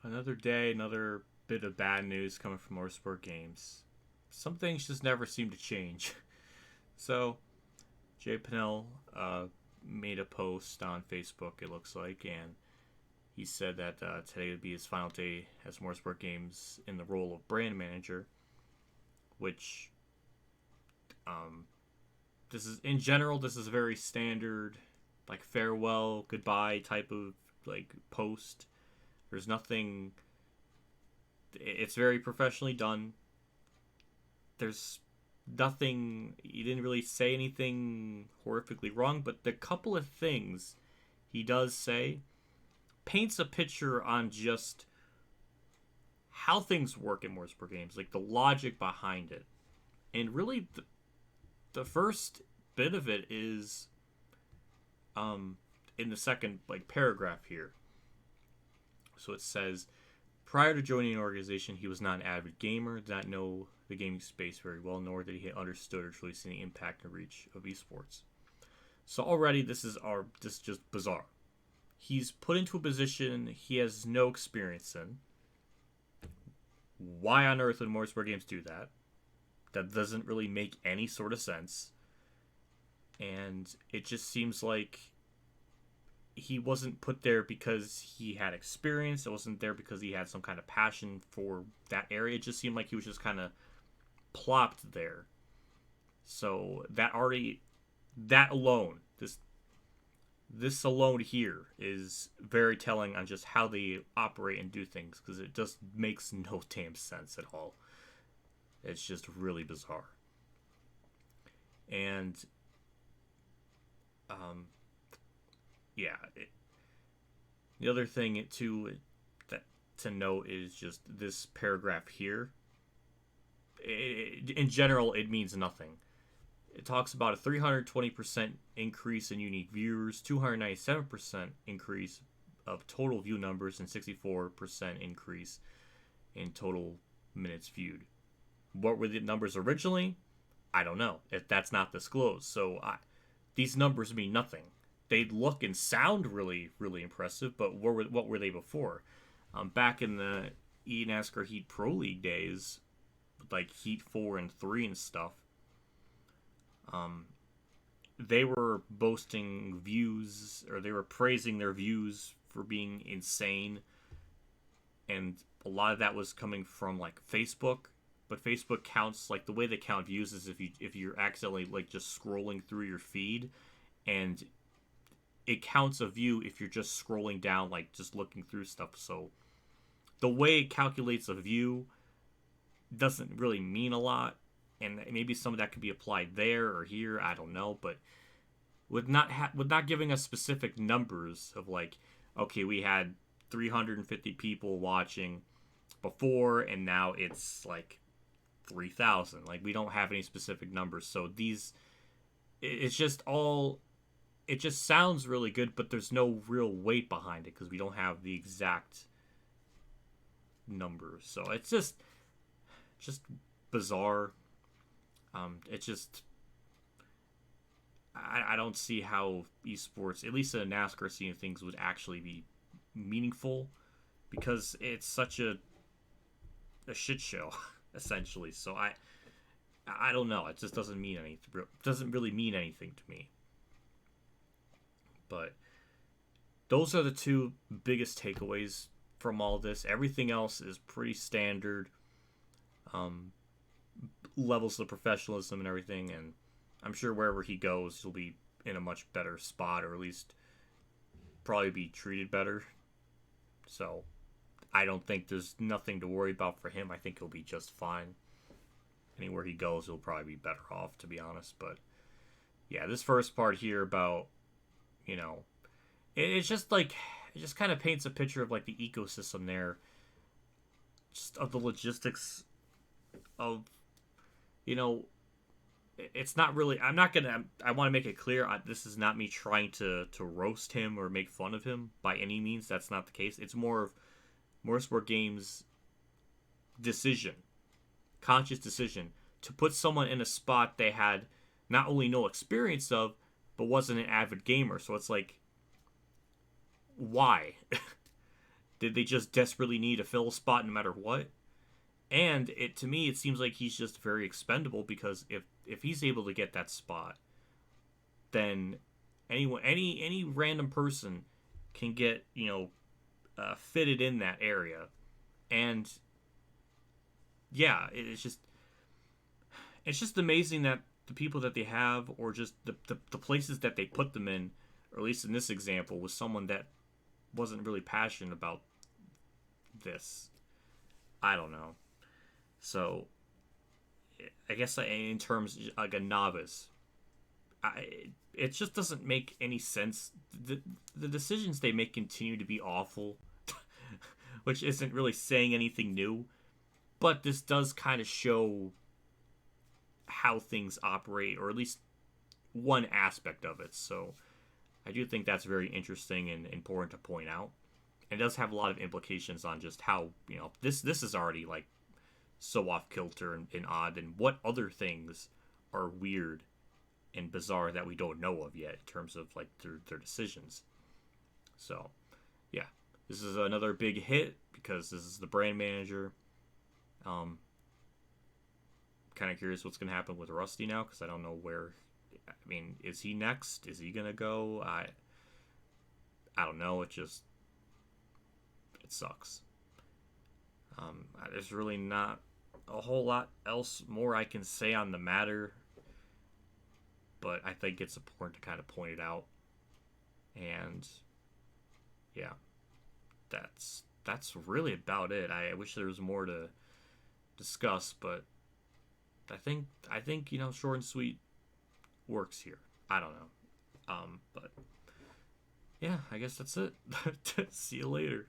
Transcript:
Another day, another bit of bad news coming from Motorsport Games. Some things just never seem to change. So, Jay Pinnell made a post on Facebook, it looks like, and he said that today would be his final day as Motorsport Games in the role of brand manager, which, um, this is, in general, this is a very standard, like, farewell, goodbye type of, like, post. There's nothing. It's very professionally done. There's nothing. He didn't really say anything horrifically wrong, but the couple of things he does say paints a picture on just how things work in Motorsport Games, like the logic behind it. And really, the first bit of it is in the second like paragraph here. So it says, prior to joining an organization, he was not an avid gamer, did not know the gaming space very well, nor did he understood or truly see the impact and reach of esports. So already this is just bizarre. He's put into a position he has no experience in. Why on earth would Motorsport Games do that? That doesn't really make any sort of sense. And it just seems like he wasn't put there because he had experience. It wasn't there because he had some kind of passion for that area. It just seemed like he was just kind of plopped there. So that alone, this alone here is very telling on just how they operate and do things, because it just makes no damn sense at all. It's just really bizarre. And yeah, the other thing to note is just this paragraph here. In general, it means nothing. It talks about a 320% increase in unique viewers, 297% increase of total view numbers, and 64% increase in total minutes viewed. What were the numbers originally? I don't know. If that's not disclosed. So these numbers mean nothing. They look and sound really, really impressive, but what were they before? Back in the eNASCAR Heat Pro League days, like Heat 4 and 3 and stuff, they were boasting views, or they were praising their views for being insane, and a lot of that was coming from like Facebook. But Facebook counts, like the way they count views is if you're accidentally like just scrolling through your feed, and it counts a view if you're just scrolling down, like just looking through stuff. So the way it calculates a view doesn't really mean a lot, and maybe some of that could be applied there or here. I don't know, but with not giving us specific numbers of like, okay, we had 350 people watching before, and now it's like 3,000. Like, we don't have any specific numbers, so it's just all. It just sounds really good, but there's no real weight behind it because we don't have the exact numbers. So it's just bizarre. It's just I don't see how esports, at least in a NASCAR scene of things, would actually be meaningful, because it's such a shit show essentially. So I don't know. It just doesn't mean anything. Doesn't really mean anything to me. But those are the two biggest takeaways from all this. Everything else is pretty standard. Levels of professionalism and everything, and I'm sure wherever he goes, he'll be in a much better spot, or at least probably be treated better. So I don't think there's nothing to worry about for him. I think he'll be just fine. Anywhere he goes, he'll probably be better off, to be honest. But yeah, this first part here about, it's just like, it just kind of paints a picture of like the ecosystem there, just of the logistics of, it's not really, I want to make it clear, this is not me trying to roast him or make fun of him by any means. That's not the case. It's more of Motorsport Games' conscious decision to put someone in a spot they had not only no experience of, but wasn't an avid gamer. So it's like, why? Did they just desperately need to fill a spot no matter what? And to me, it seems like he's just very expendable because if he's able to get that spot, then anyone, any random person can get fitted in that area, and yeah, it's just amazing that the people that they have, or just the places that they put them in, or at least in this example, was someone that wasn't really passionate about this. I don't know. So I guess in terms like a novice, it just doesn't make any sense. The decisions they make continue to be awful, which isn't really saying anything new. But this does kind of show how things operate, or at least one aspect of it. So I do think that's very interesting and important to point out. And it does have a lot of implications on just how this is already like so off kilter and odd, and what other things are weird and bizarre that we don't know of yet in terms of like their decisions. So yeah, this is another big hit because this is the brand manager. Kind of curious what's going to happen with Rusty now, because I don't know where. I mean, is he next? Is he going to go? I don't know. It sucks. There's really not a whole lot else more I can say on the matter, but I think it's important to kind of point it out. And yeah, that's really about it. I wish there was more to discuss, but I think short and sweet works here. I don't know, but yeah, I guess that's it. See you later.